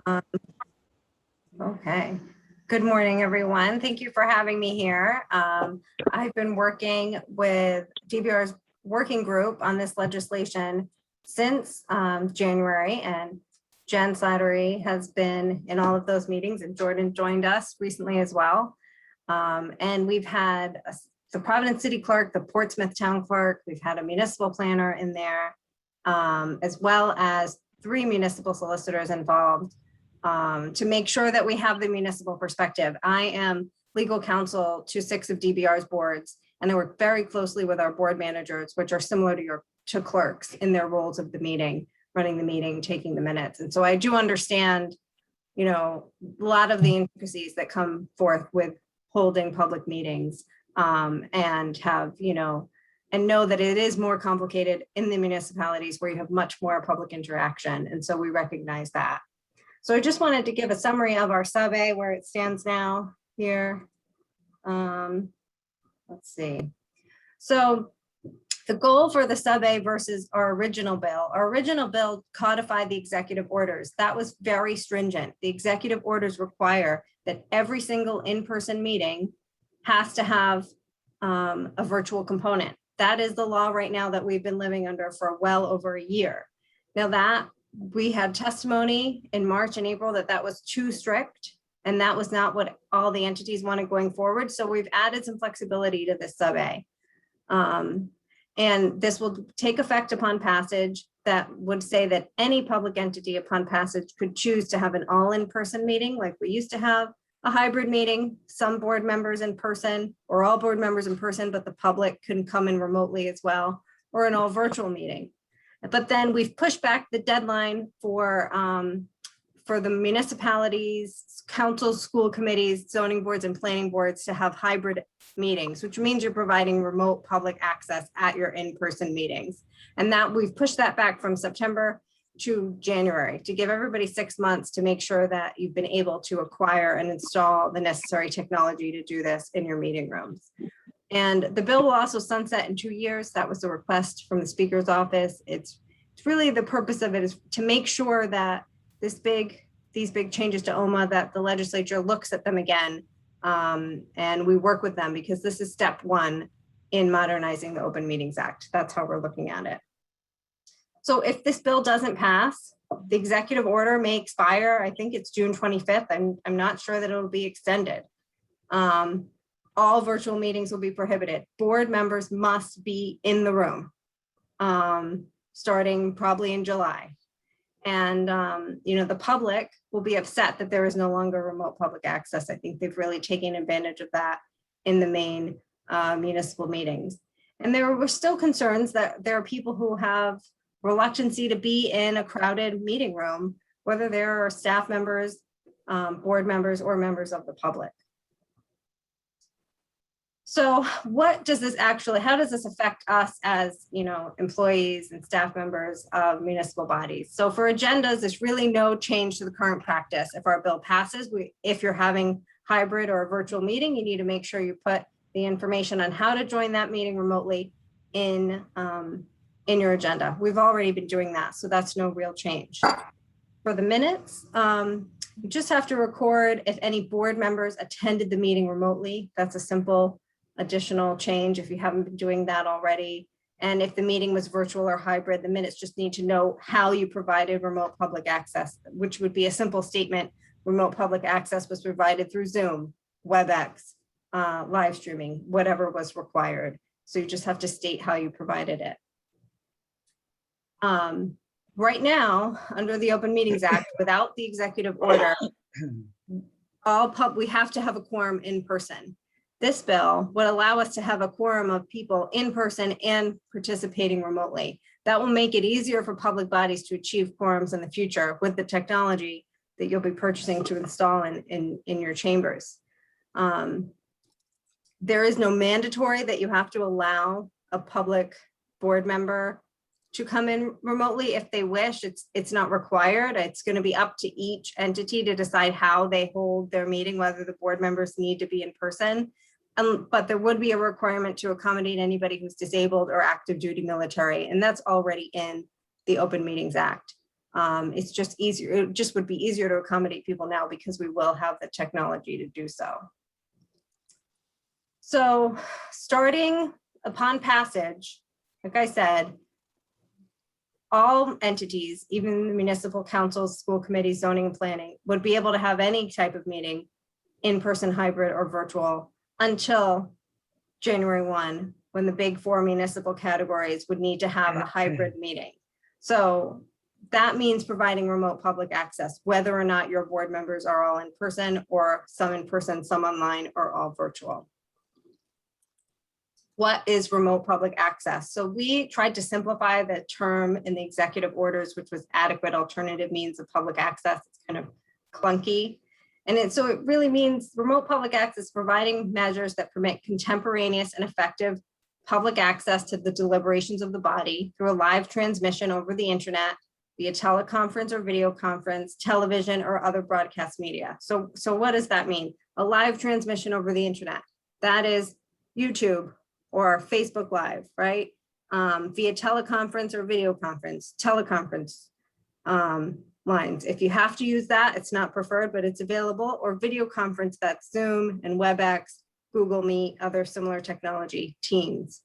Um, okay. Good morning, everyone. Thank you for having me here. I've been working with DBR's working group on this legislation since January, and Jen Slattery has been in all of those meetings, and Jordan joined us recently as well. And we've had the Providence City Clerk, the Portsmouth Town Clerk, we've had a municipal planner in there, as well as 3 municipal solicitors involved to make sure that we have the municipal perspective. I am legal counsel to 6 of DBR's boards, and I work very closely with our board managers, which are similar to clerks in their roles of the meeting, running the meeting, taking the minutes. And so I do understand, you know, a lot of the intricacies that come forth with holding public meetings, and have, you know, and know that it is more complicated in the municipalities where you have much more public interaction. And so we recognize that. So I just wanted to give a summary of our sub-A where it stands now here. Let's see. So the goal for the sub-A versus our original bill codified the executive orders. That was very stringent. The executive orders require that every single in-person meeting has to have a virtual component. That is the law right now that we've been living under for well over a year. Now that we had testimony in March and April that was too strict, and that was not what all the entities wanted going forward. So we've added some flexibility to this sub-A. And this will take effect upon passage. That would say that any public entity upon passage could choose to have an all in-person meeting like we used to have, a hybrid meeting, some board members in person or all board members in person, but the public can come in remotely as well, or an all virtual meeting. But then we've pushed back the deadline for the municipalities, councils, school committees, zoning boards, and planning boards to have hybrid meetings, which means you're providing remote public access at your in-person meetings. And that we've pushed that back from September to January to give everybody 6 months to make sure that you've been able to acquire and install the necessary technology to do this in your meeting rooms. And the bill will also sunset in 2 years. That was the request from the Speaker's office. It's really the purpose of it is to make sure that these big changes to OMA, that the legislature looks at them again, and we work with them, because this is step 1 in modernizing the Open Meetings Act. That's how we're looking at it. So if this bill doesn't pass, the executive order may expire. I think it's June 25th. I'm not sure that it'll be extended. All virtual meetings will be prohibited. Board members must be in the room, starting probably in July. And, you know, the public will be upset that there is no longer remote public access. I think they've really taken advantage of that in the main municipal meetings. And there were still concerns that there are people who have reluctancy to be in a crowded meeting room, whether there are staff members, board members, or members of the public. So what does this actually, how does this affect us as, you know, employees and staff members of municipal bodies? So for agendas, there's really no change to the current practice. If our bill passes, if you're having hybrid or a virtual meeting, you need to make sure you put the information on how to join that meeting remotely in your agenda. We've already been doing that, so that's no real change. For the minutes, you just have to record if any board members attended the meeting remotely. That's a simple additional change if you haven't been doing that already. And if the meeting was virtual or hybrid, the minutes just need to know how you provided remote public access, which would be a simple statement. Remote public access was provided through Zoom, WebEx, live streaming, whatever was required. So you just have to state how you provided it. Right now, under the Open Meetings Act, without the executive order, we have to have a quorum in person. This bill would allow us to have a quorum of people in person and participating remotely. That will make it easier for public bodies to achieve quorums in the future with the technology that you'll be purchasing to install in your chambers. There is no mandatory that you have to allow a public board member to come in remotely if they wish. It's not required. It's going to be up to each entity to decide how they hold their meeting, whether the board members need to be in person. But there would be a requirement to accommodate anybody who's disabled or active duty military, and that's already in the Open Meetings Act. It's just easier. It just would be easier to accommodate people now because we will have the technology to do so. So starting upon passage, like I said, all entities, even the municipal councils, school committees, zoning and planning, would be able to have any type of meeting, in-person, hybrid, or virtual, until January 1, when the big four municipal categories would need to have a hybrid meeting. So that means providing remote public access, whether or not your board members are all in person, or some in person, some online, or all virtual. What is remote public access? So we tried to simplify the term in the executive orders, which was adequate alternative means of public access. It's kind of clunky. And so it really means remote public access, providing measures that permit contemporaneous and effective public access to the deliberations of the body through a live transmission over the internet, via teleconference or video conference, television, or other broadcast media. So what does that mean? A live transmission over the internet. That is YouTube or Facebook Live, right? Via teleconference or video conference, teleconference lines. If you have to use that, it's not preferred, but it's available, or video conference, that's Zoom and WebEx, Google Meet, other similar technology, Teams.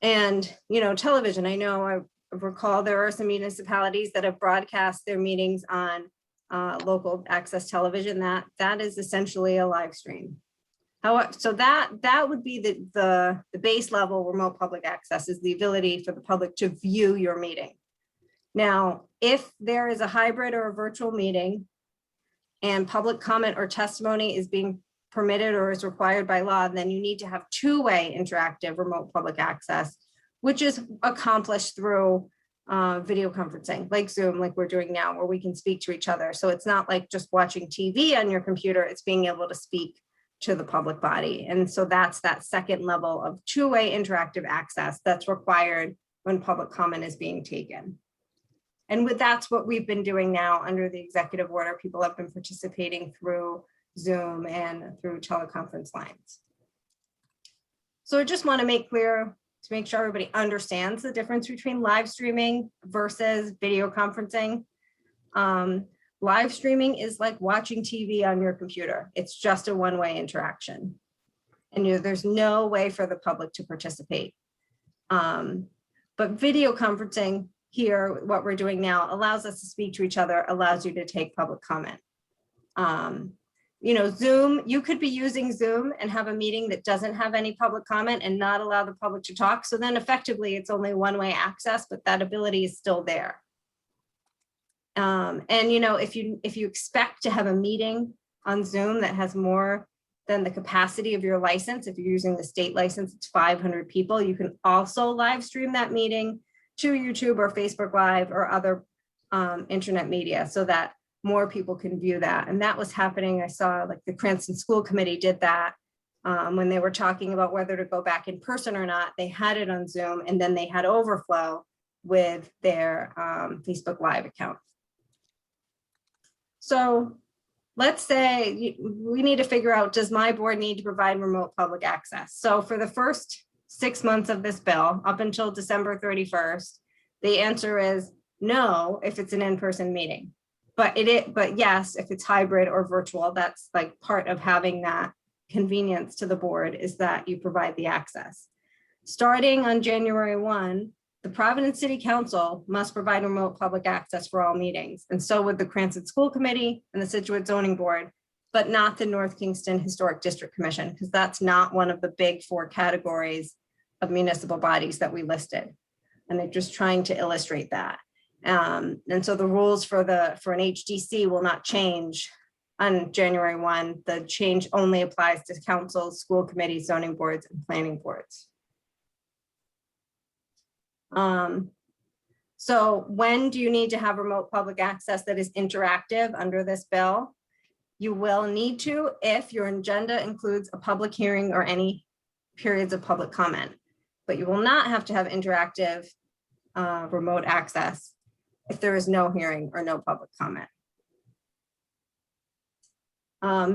And, television, I recall there are some municipalities that have broadcast their meetings on local access television. That is essentially a live stream. However, so that would be the base level remote public access, is the ability for the public to view your meeting. Now, if there is a hybrid or a virtual meeting and public comment or testimony is being permitted or is required by law, then you need to have two-way interactive remote public access, which is accomplished through video conferencing, like Zoom, like we're doing now, where we can speak to each other. So it's not like just watching TV on your computer, it's being able to speak to the public body. And so that's that second level of two-way interactive access that's required when public comment is being taken. And that's what we've been doing now under the executive order. People have been participating through Zoom and through teleconference lines. So I just want to make clear, to make sure everybody understands the difference between live streaming versus video conferencing. Live streaming is like watching TV on your computer. It's just a one-way interaction. And there's no way for the public to participate. But video conferencing here, what we're doing now, allows us to speak to each other, allows you to take public comment. Zoom, you could be using Zoom and have a meeting that doesn't have any public comment and not allow the public to talk. So then effectively it's only one-way access, but that ability is still there. If you expect to have a meeting on Zoom that has more than the capacity of your license, if you're using the state license, it's 500 people, you can also live stream that meeting to YouTube or Facebook Live or other internet media, so that more people can view that. And that was happening. I saw like the Cranston School Committee did that when they were talking about whether to go back in person or not. They had it on Zoom, and then they had overflow with their Facebook Live account. So let's say we need to figure out, does my board need to provide remote public access? So for the first 6 months of this bill, up until December 31st, the answer is no if it's an in-person meeting. But yes, if it's hybrid or virtual, that's like part of having that convenience to the board, is that you provide the access. Starting on January 1, the Providence City Council must provide remote public access for all meetings, and so would the Cranston School Committee and the Situate Zoning Board, but not the North Kingston Historic District Commission, because that's not one of the big four categories of municipal bodies that we listed. And they're just trying to illustrate that. And so the rules for an HDC will not change on January 1. The change only applies to councils, school committees, zoning boards, and planning boards. So when do you need to have remote public access that is interactive under this bill? You will need to if your agenda includes a public hearing or any periods of public comment, but you will not have to have interactive remote access if there is no hearing or no public comment.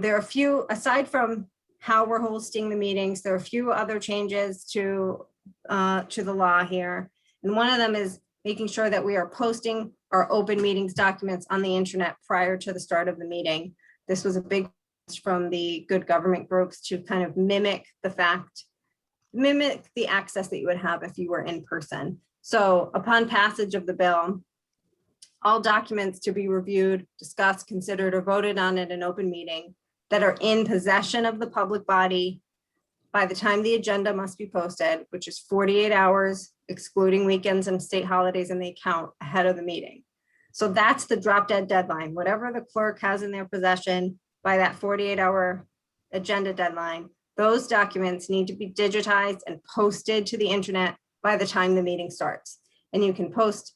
There are a few, aside from how we're hosting the meetings, there are a few other changes to the law here. And one of them is making sure that we are posting our open meetings documents on the internet prior to the start of the meeting. This was a big from the good government groups to kind of mimic the access that you would have if you were in person. So upon passage of the bill, all documents to be reviewed, discussed, considered, or voted on at an open meeting that are in possession of the public body by the time the agenda must be posted, which is 48 hours, excluding weekends and state holidays in the account ahead of the meeting. So that's the drop dead deadline. Whatever the clerk has in their possession by that 48-hour agenda deadline, those documents need to be digitized and posted to the internet by the time the meeting starts. And you can post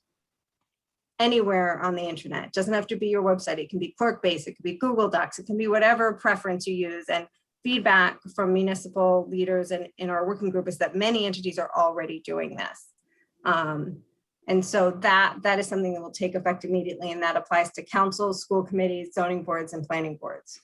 anywhere on the internet. It doesn't have to be your website. It can be clerk-based, it could be Google Docs, it can be whatever preference you use. And feedback from municipal leaders and in our working group is that many entities are already doing this. And so that is something that will take effect immediately, and that applies to councils, school committees, zoning boards, and planning boards.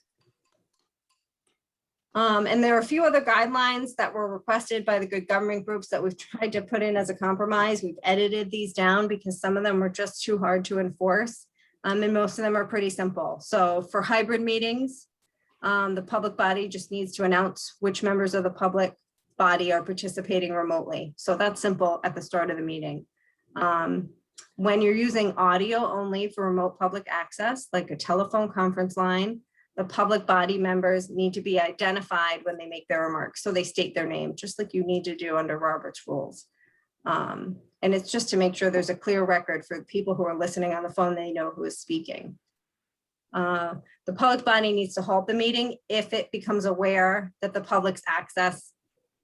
And there are a few other guidelines that were requested by the good government groups that we've tried to put in as a compromise. We've edited these down because some of them were just too hard to enforce. And most of them are pretty simple. So for hybrid meetings, the public body just needs to announce which members of the public body are participating remotely. So that's simple at the start of the meeting. When you're using audio only for remote public access, like a telephone conference line, the public body members need to be identified when they make their remarks. So they state their name, just like you need to do under Robert's rules. And it's just to make sure there's a clear record for people who are listening on the phone, they know who is speaking. The public body needs to halt the meeting if it becomes aware that the public's access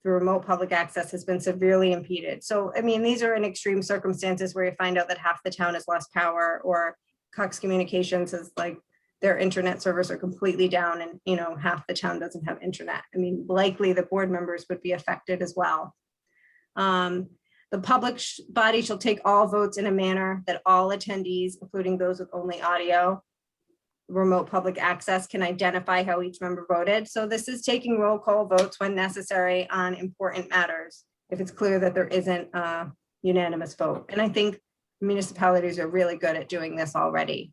through remote public access has been severely impeded. So, I mean, these are in extreme circumstances where you find out that half the town has lost power, or Cox Communications is like their internet servers are completely down and, you know, half the town doesn't have internet. I mean, likely the board members would be affected as well. The public body shall take all votes in a manner that all attendees, including those with only audio, remote public access, can identify how each member voted. So this is taking roll call votes when necessary on important matters, if it's clear that there isn't a unanimous vote. And I think municipalities are really good at doing this already.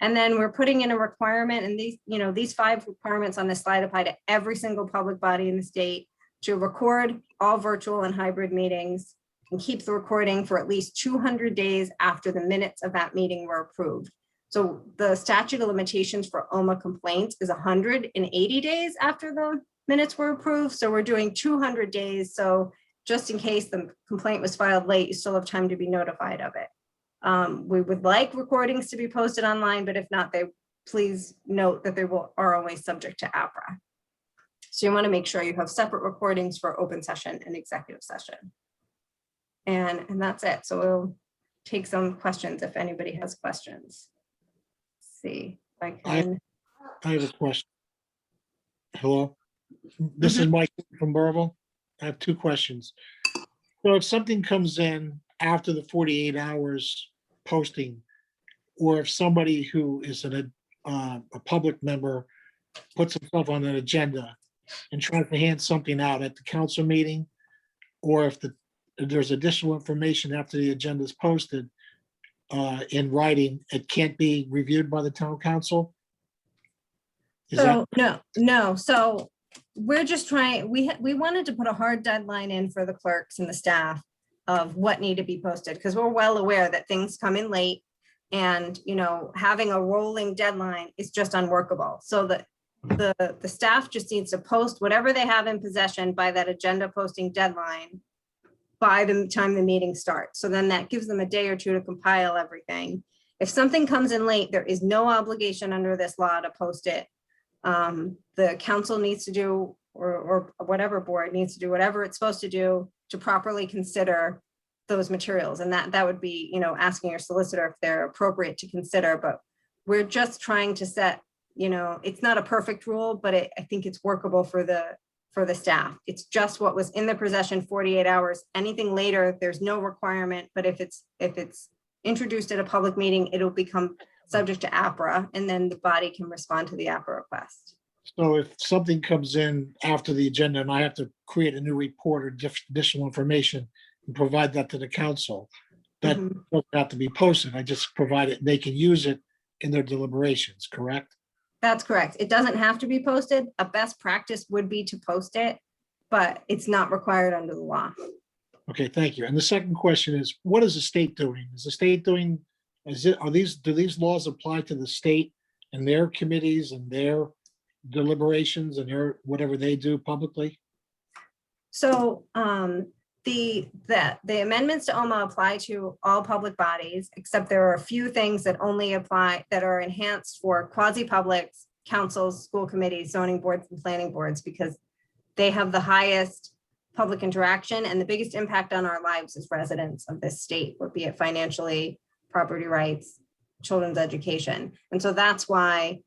And then we're putting in a requirement, and these, you know, these 5 requirements on this slide apply to every single public body in the state, to record all virtual and hybrid meetings and keep the recording for at least 200 days after the minutes of that meeting were approved. So the statute of limitations for OMA complaints is 180 days after the minutes were approved. So we're doing 200 days. So just in case the complaint was filed late, you still have time to be notified of it. We would like recordings to be posted online, but if not, please note that they are always subject to APRA. So you want to make sure you have separate recordings for open session and executive session. And that's it. So we'll take some questions if anybody has questions. See if I can. I have a question. Hello, this is Mike from Burville. I have 2 questions. So if something comes in after the 48 hours posting, or if somebody who is a public member puts himself on an agenda and tries to hand something out at the council meeting, or if there's additional information after the agenda is posted, in writing, it can't be reviewed by the town council? So no. So we're just trying, we wanted to put a hard deadline in for the clerks and the staff of what need to be posted, because we're well aware that things come in late, and, you know, having a rolling deadline is just unworkable. So the staff just needs to post whatever they have in possession by that agenda posting deadline by the time the meeting starts. So then that gives them a day or 2 to compile everything. If something comes in late, there is no obligation under this law to post it. The council needs to do, or whatever board needs to do whatever it's supposed to do to properly consider those materials. And that would be, you know, asking your solicitor if they're appropriate to consider, but we're just trying to set, you know, it's not a perfect rule, but I think it's workable for the staff. It's just what was in the possession 48 hours. Anything later, there's no requirement, but if it's introduced at a public meeting, it'll become subject to APRA, and then the body can respond to the APRA request. So if something comes in after the agenda and I have to create a new report or additional information and provide that to the council, That Mhm. doesn't have to be posted. I just provide it, they can use it in their deliberations, correct? That's correct. It doesn't have to be posted. A best practice would be to post it, but it's not required under the law. Okay, thank you. And the second question is, what is the state doing? Is the state doing, do these laws apply to the state and their committees and their deliberations and their, whatever they do publicly? So the amendments to OMA apply to all public bodies, except there are a few things that only apply, that are enhanced for quasi-publics, councils, school committees, zoning boards, and planning boards, because they have the highest public interaction and the biggest impact on our lives as residents of this state, would be it financially, property rights, children's education. And so that's why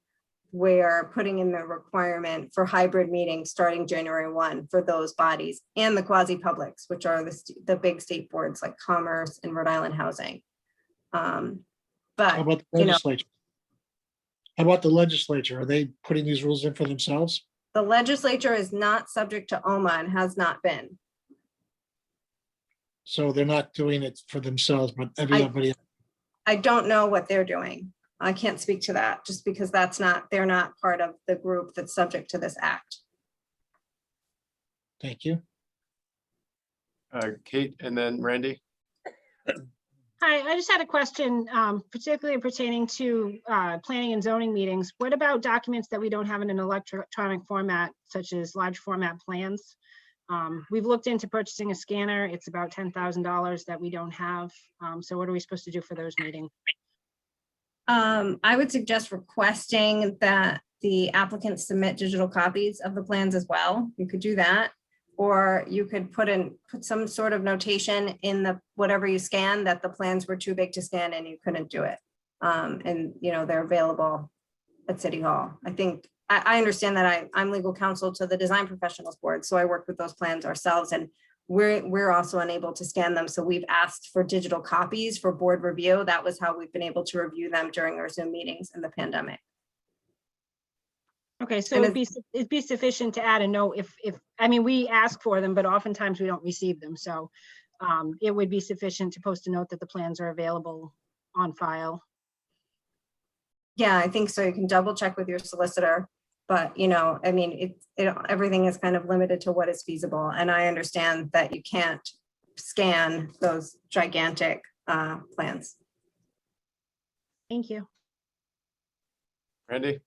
we're putting in the requirement for hybrid meetings starting January 1 for those bodies and the quasi-publics, which are the big state boards like Commerce and Rhode Island Housing. How But, about the legislature? How about the legislature? Are they putting these rules in for themselves? the legislature is not subject to OMA and has not been. So they're not doing it for themselves, but everybody, I don't know what they're doing. I can't speak to that just because they're not part of the group that's subject to this act. thank you. Kate, and then Randy. Hi, I just had a question, particularly pertaining to planning and zoning meetings. What about documents that we don't have in an electronic format, such as large format plans? We've looked into purchasing a scanner. It's about $10,000 that we don't have. So what are we supposed to do for those meetings? I would suggest requesting that the applicants submit digital copies of the plans as well. You could do that. Or you could put some sort of notation in the, whatever you scan, that the plans were too big to scan and you couldn't do it. And they're available at City Hall. I think, I understand that I'm legal counsel to the Design Professionals Board, so I work with those plans ourselves, and we're also unable to scan them. So we've asked for digital copies for board review. That was how we've been able to review them during our Zoom meetings in the pandemic. Okay, so And it'd be sufficient to add a note I mean, we ask for them, but oftentimes we don't receive them. So it would be sufficient to post a note that the plans are available on file. Yeah, I think so. You can double check with your solicitor, but I mean, everything is kind of limited to what is feasible. And I understand that you can't scan those gigantic plans. Thank you. Randy.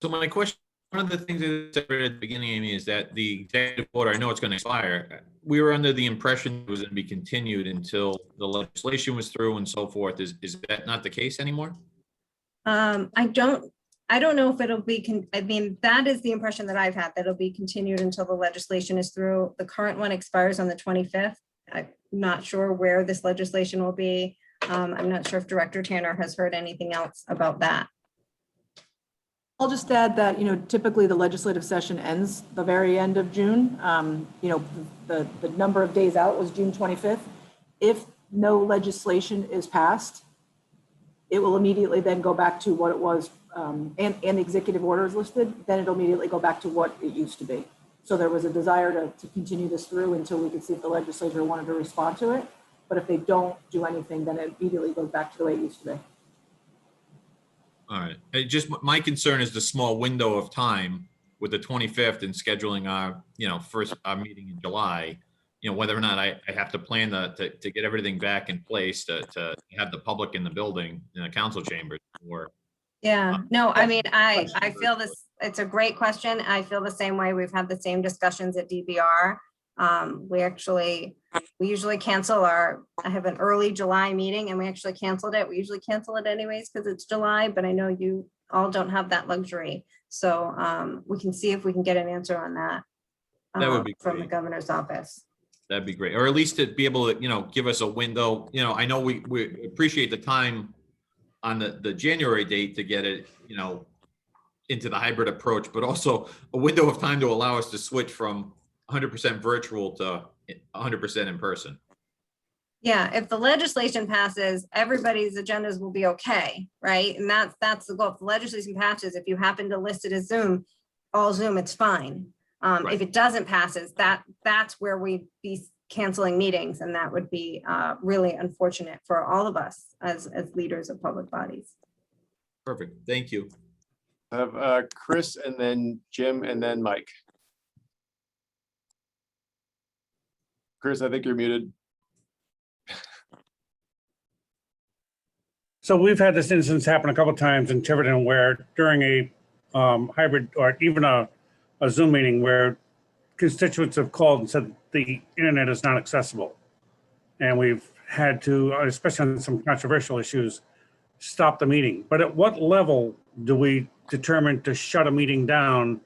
So my question, one of the things that I said at the beginning, Amy, is that the executive order, I know it's going to expire. We were under the impression it was going to be continued until the legislation was through and so forth. Is that not the case anymore? I don't know if it'll be, I mean, that is the impression that I've had, that it'll be continued until the legislation is through. The current one expires on the 25th. I'm not sure where this legislation will be. I'm not sure if Director Tanner has heard anything else about that. I'll just add that, typically the legislative session ends the very end of June. The number of days out was June 25th. If no legislation is passed, it will immediately then go back to what it was, and the executive order is listed, then it'll immediately go back to what it used to be. So there was a desire to continue this through until we could see if the legislature wanted to respond to it. But if they don't do anything, then it immediately goes back to the way it used to be. All right. My concern is the small window of time with the 25th and scheduling our, first our meeting in July, whether or not I have to plan to get everything back in place to have the public in the building, in the council chambers, or. Yeah, no, I mean, I feel this, it's a great question. I feel the same way. We've had the same discussions at DBR. We usually cancel I have an early July meeting and we actually canceled it. We usually cancel it anyways because it's July, but I know you all don't have that luxury. So we can see if we can get an answer on that. That would be from the great. governor's office. That'd be great. Or at least to be able to, give us a window. I know we appreciate the time on the January date to get it, into the hybrid approach, but also a window of time to allow us to switch from 100% virtual to 100% in person. Yeah, if the legislation passes, everybody's agendas will be okay, right? And that's the goal. If the legislation passes, if you happen to list it as Zoom, all Zoom, it's fine. Right. If it doesn't passes, that's where we be canceling meetings, and that would be really unfortunate for all of us as leaders of public bodies. Perfect. Thank you. I have Chris and then Jim and then Mike. Chris, I think you're muted. So we've had this instance happen a couple of times in Tiverton where during a hybrid or even a Zoom meeting where constituents have called and said the internet is not accessible. And we've had to, especially on some controversial issues, stop the meeting. But at what level do we determine to shut a meeting down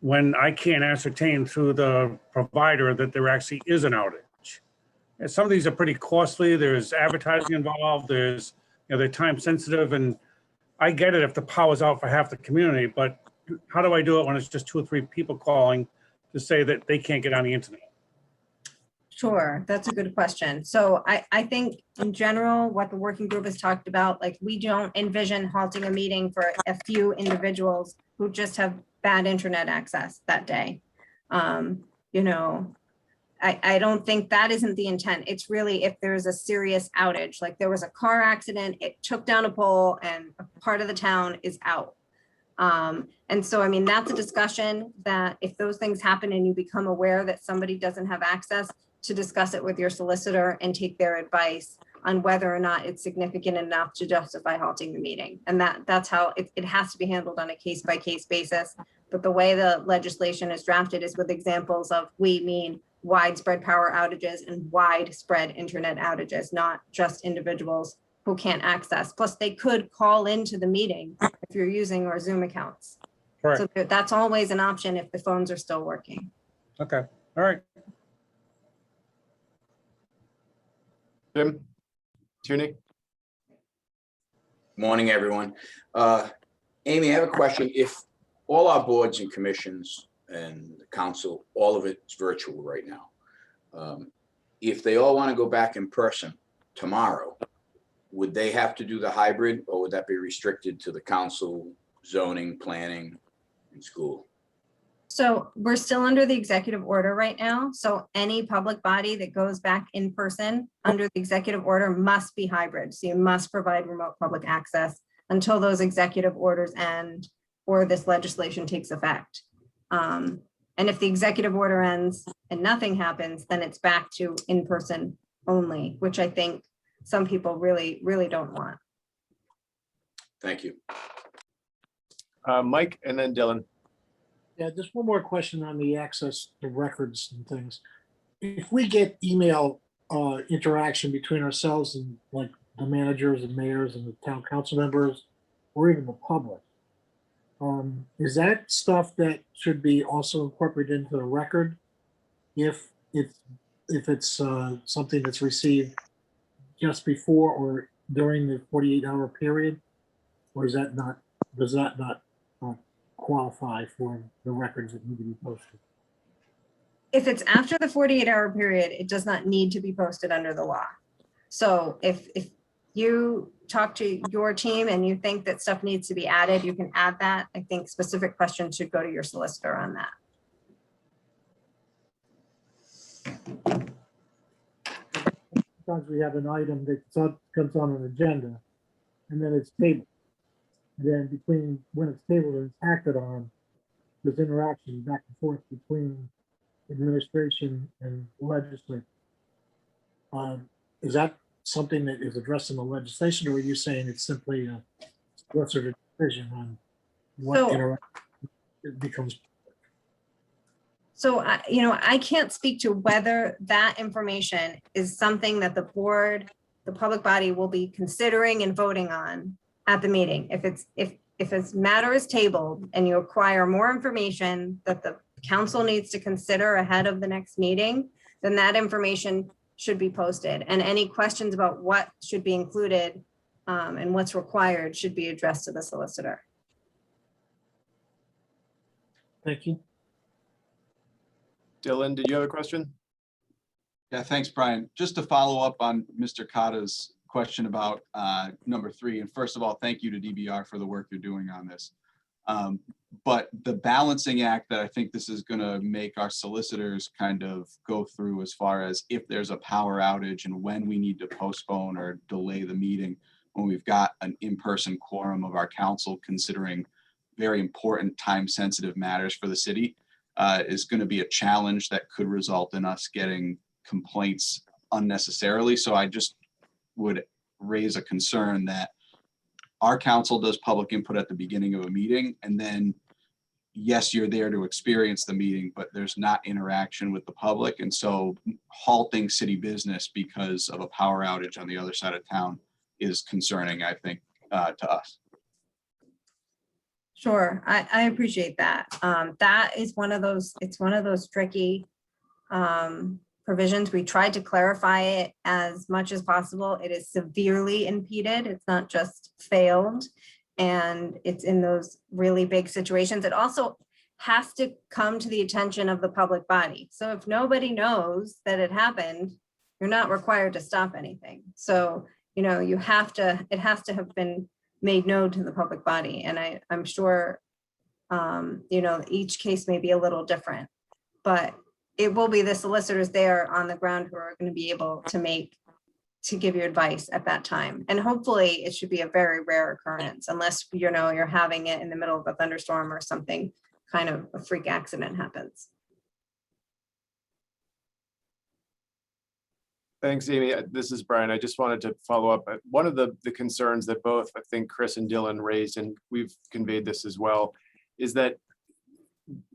when I can't ascertain through the provider that there actually is an outage? And some of these are pretty costly. There's advertising involved. There's, they're time sensitive, and I get it if the power's out for half the community, but how do I do it when it's just 2 or 3 people calling to say that they can't get on the internet? Sure, that's a good question. So I think in general, what the working group has talked about, like, we don't envision halting a meeting for a few individuals who just have bad internet access that day. I don't think that isn't the intent. It's really if there's a serious outage, like there was a car accident, it took down a pole and a part of the town is out. And so, I mean, that's a discussion that if those things happen and you become aware that somebody doesn't have access, to discuss it with your solicitor and take their advice on whether or not it's significant enough to justify halting the meeting. And that's how it has to be handled on a case-by-case basis. But the way the legislation is drafted is with examples of, we mean widespread power outages and widespread internet outages, not just individuals who can't access. Plus, they could call into the meeting if you're using our Zoom accounts. Correct. So that's always an option if the phones are still working. Okay, all right. Jim, Tierney. Morning, everyone. Amy, I have a question. If all our boards and commissions and the council, all of it's virtual right now, if they all want to go back in person tomorrow, would they have to do the hybrid, or would that be restricted to the council, zoning, planning, and school? So we're still under the executive order right now. So any public body that goes back in person under the executive order must be hybrid. So you must provide remote public access until those executive orders end or this legislation takes effect. And if the executive order ends and nothing happens, then it's back to in-person only, which I think some people really, really don't want. Thank you. Mike and then Dylan. Yeah, just one more question on the access to records and things. If we get email interaction between ourselves and like the managers and mayors and the town council members, or even the public, is that stuff that should be also incorporated into the record if it's something that's received just before or during the 48-hour period, or is that not, does that not qualify for the records that need to be posted? If it's after the 48-hour period, it does not need to be posted under the law. So if you talk to your team and you think that stuff needs to be added, you can add that. I think specific questions should go to your solicitor on that. Sometimes we have an item that comes on an agenda and then it's tabled. And then between when it's tabled and it's acted on, there's interaction back and forth between administration and legislature. Is that something that is addressed in the legislation, or are you saying it's simply a solicitor decision on what So- interaction becomes? So, I can't speak to whether that information is something that the board, the public body will be considering and voting on at the meeting. If a matter is tabled and you acquire more information that the council needs to consider ahead of the next meeting, then that information should be posted. And any questions about what should be included and what's required should be addressed to the solicitor. Thank you. Dylan, did you have a question? Yeah, thanks, Brian. Just to follow up on Mr. Cotta's question about number 3. And first of all, thank you to DBR for the work you're doing on this. But the balancing act that I think this is going to make our solicitors kind of go through as far as if there's a power outage and when we need to postpone or delay the meeting, when we've got an in-person quorum of our council considering very important time-sensitive matters for the city, is going to be a challenge that could result in us getting complaints unnecessarily. So I just would raise a concern that our council does public input at the beginning of a meeting, and then yes, you're there to experience the meeting, but there's not interaction with the public. And so halting city business because of a power outage on the other side of town is concerning, I think, to us. Sure, I appreciate that. That is one of those, it's one of those tricky provisions. We tried to clarify it as much as possible. It is severely impeded. It's not just failed. And it's in those really big situations. It also has to come to the attention of the public body. So if nobody knows that it happened, you're not required to stop anything. So, you know, you have to, it has to have been made known to the public body. And I'm sure, you know, each case may be a little different, but it will be the solicitors there on the ground who are going to be able to give you advice at that time. And hopefully it should be a very rare occurrence, unless, you know, you're having it in the middle of a thunderstorm or something, kind of a freak accident happens. Thanks, Amy. This is Brian. I just wanted to follow up. One of the concerns that both, I think, Chris and Dylan raised, and we've conveyed this as well, is that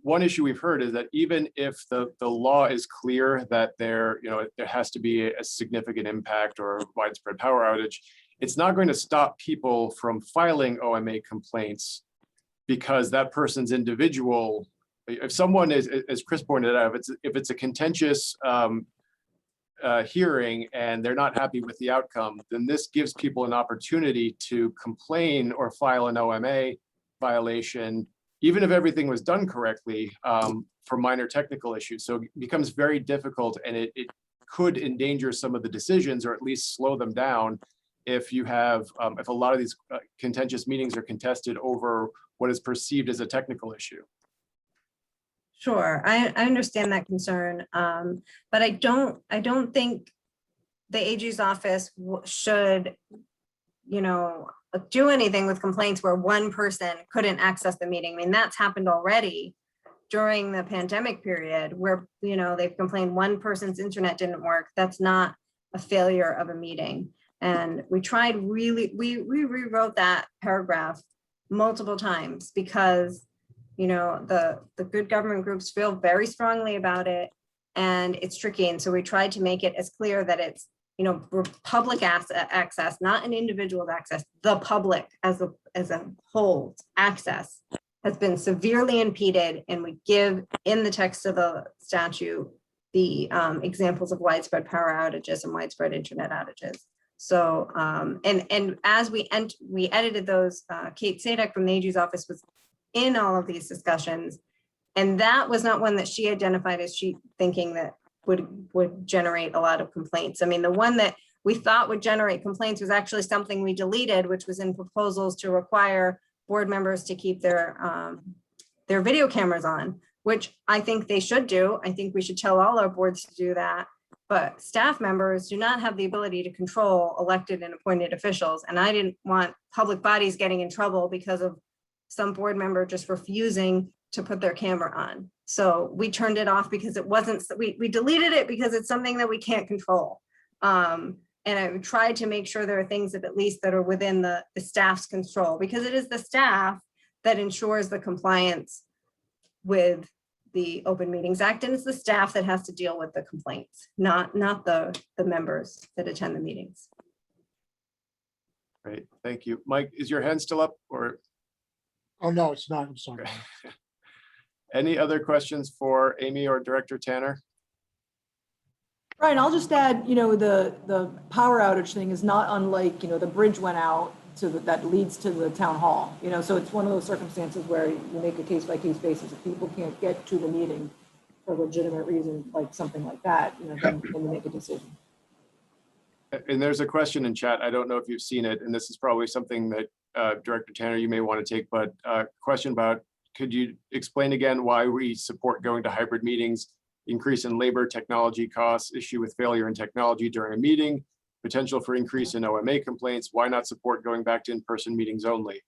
one issue we've heard is that even if the law is clear that there has to be a significant impact or widespread power outage, it's not going to stop people from filing OMA complaints because that person's individual. If someone is, as Chris pointed out, if it's a contentious hearing and they're not happy with the outcome, then this gives people an opportunity to complain or file an OMA violation, even if everything was done correctly, for minor technical issues. So it becomes very difficult, and it could endanger some of the decisions, or at least slow them down, if you have, if a lot of these contentious meetings are contested over what is perceived as a technical issue. Sure, I understand that concern, but I don't think the AG's office should, you know, do anything with complaints where one person couldn't access the meeting. I mean, that's happened already during the pandemic period where, you know, they've complained one person's internet didn't work. That's not a failure of a meeting. And we tried really, we rewrote that paragraph multiple times because, you know, the good government groups feel very strongly about it, and it's tricky. And so we tried to make it as clear that it's, you know, public access, not an individual's access. The public as a whole access has been severely impeded, and we give in the text of the statute the examples of widespread power outages and widespread internet outages. So and as we edited those, Kate Sadek from the AG's office was in all of these discussions, and that was not one that she identified as she thinking that would generate a lot of complaints. I mean, the one that we thought would generate complaints was actually something we deleted, which was in proposals to require board members to keep their video cameras on, which I think they should do. I think we should tell all our boards to do that. But staff members do not have the ability to control elected and appointed officials. And I didn't want public bodies getting in trouble because of some board member just refusing to put their camera on. So we turned it off because it wasn't, we deleted it because it's something that we can't control. And I tried to make sure there are things that at least that are within the staff's control, because it is the staff that ensures the compliance with the Open Meetings Act, and it's the staff that has to deal with the complaints, not the members that attend the meetings. Great, thank you. Mike, is your hand still up, or? Oh, no, it's not. I'm sorry. Any other questions for Amy or Director Tanner? Brian, I'll just add, you know, the power outage thing is not unlike, you know, the bridge went out that leads to the town hall, you know, so it's one of those circumstances where you make a case by case basis. If people can't get to the meeting for a legitimate reason, like something like that, you know, then you make a decision. And there's a question in chat. I don't know if you've seen it, and this is probably something that Director Tanner, you may want to take, but question about, could you explain again why we support going to hybrid meetings? Increase in labor, technology costs, issue with failure in technology during a meeting, potential for increase in OMA complaints. Why not support going back to in-person meetings only?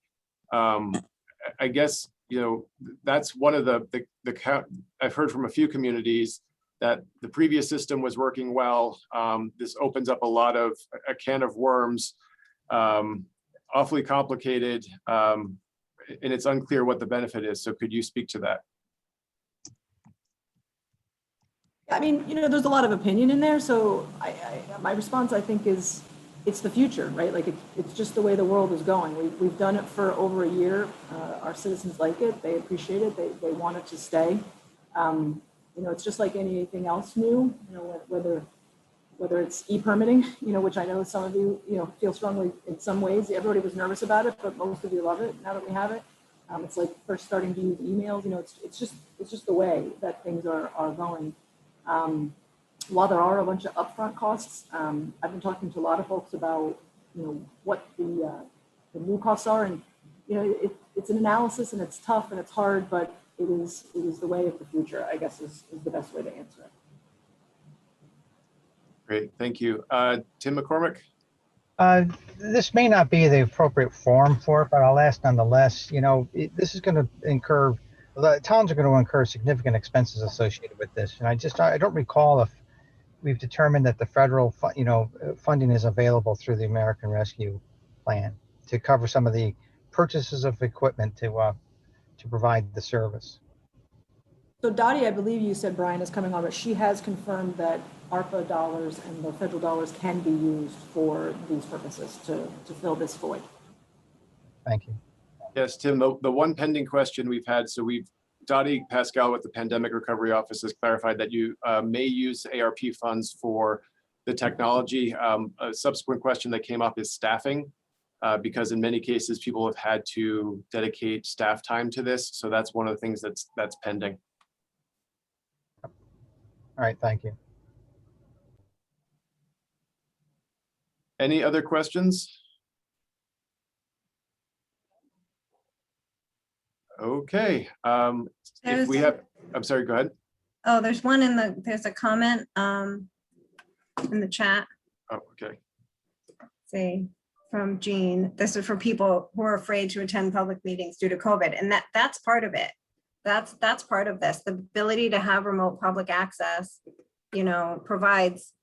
I guess, that's one of I've heard from a few communities that the previous system was working well. This opens up a can of worms, awfully complicated, and it's unclear what the benefit is. So could you speak to that? I mean, there's a lot of opinion in there. So my response, I think, is it's the future, right? Like it's just the way the world is going. We've done it for over a year. Our citizens like it. They appreciate it. They want it to stay. It's just like anything else new, whether it's e-permitting, which I know some of you, feel strongly in some ways. Everybody was nervous about it, but most of you love it now that we have it. It's like first starting to use emails. It's just the way that things are going. While there are a bunch of upfront costs, I've been talking to a lot of folks about, what the new costs are, and it's an analysis and it's tough and it's hard, but it is the way of the future, I guess, is the best way to answer it. Great, thank you. Tim McCormick? This may not be the appropriate forum for it, but I'll ask nonetheless. This is going to the towns are going to incur significant expenses associated with this. And I don't recall if we've determined that the federal, funding is available through the American Rescue Plan to cover some of the purchases of equipment to provide the service. So Dottie, I believe you said Brian is coming on, but she has confirmed that ARPA dollars and the federal dollars can be used for these purposes to fill this void. Thank you. Yes, Tim, the one pending question we've had, so Dottie Pascal with the Pandemic Recovery Office has clarified that you may use ARP funds for the technology. A subsequent question that came up is staffing, because in many cases, people have had to dedicate staff time to this. So that's one of the things that's pending. All right, thank you. Any other questions? Okay, if we have, I'm sorry, go ahead. Oh, there's one there's a comment in the chat. Oh, okay. See, from Jean. This is for people who are afraid to attend public meetings due to COVID, and that's part of it. That's part of this. The ability to have remote public access, provides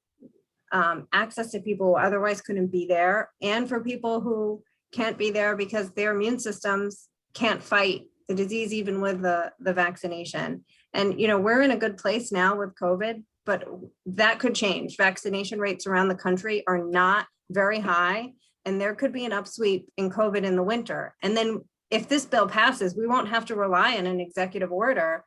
access to people who otherwise couldn't be there, and for people who can't be there because their immune systems can't fight the disease even with the vaccination. And we're in a good place now with COVID, but that could change. Vaccination rates around the country are not very high, and there could be an upsweep in COVID in the winter. And then if this bill passes, we won't have to rely on an executive order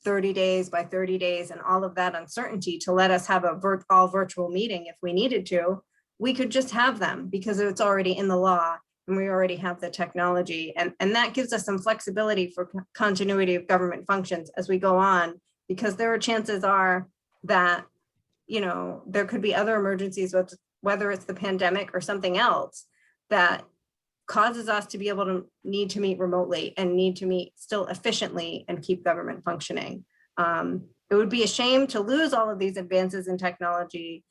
30 days by 30 days and all of that uncertainty to let us have all virtual meeting if we needed to. We could just have them because it's already in the law and we already have the technology. And that gives us some flexibility for continuity of government functions as we go on, because there are chances are that, there could be other emergencies, whether it's the pandemic or something else that causes us to be able to need to meet remotely and need to meet still efficiently and keep government functioning. It would be a shame to lose all of these advances in technology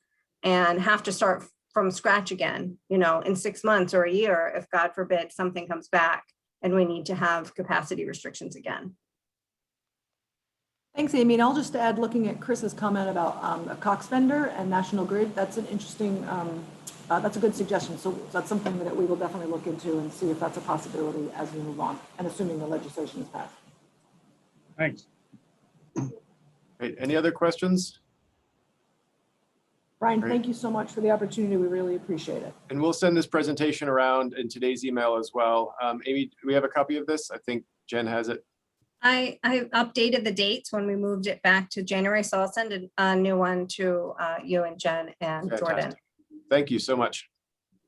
and have to start from scratch again, in 6 months or a year, if God forbid something comes back and we need to have capacity restrictions again. Thanks, Amy. And I'll just add, looking at Chris's comment about a Cox vendor and National Grid, that's an interesting, that's a good suggestion. So that's something that we will definitely look into and see if that's a possibility as we move on, and assuming the legislation is passed. Thanks. Great. Any other questions? Brian, Great. thank you so much for the opportunity. We really appreciate it. And we'll send this presentation around in today's email as well. Amy, do we have a copy of this? I think Jen has it. I updated the dates when we moved it back to January, so I'll send a new one to you and Jen and Fantastic. Jordan. Thank you so much.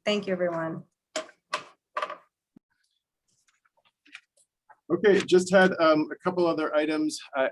Thank you, everyone. Okay, just had a couple other items. I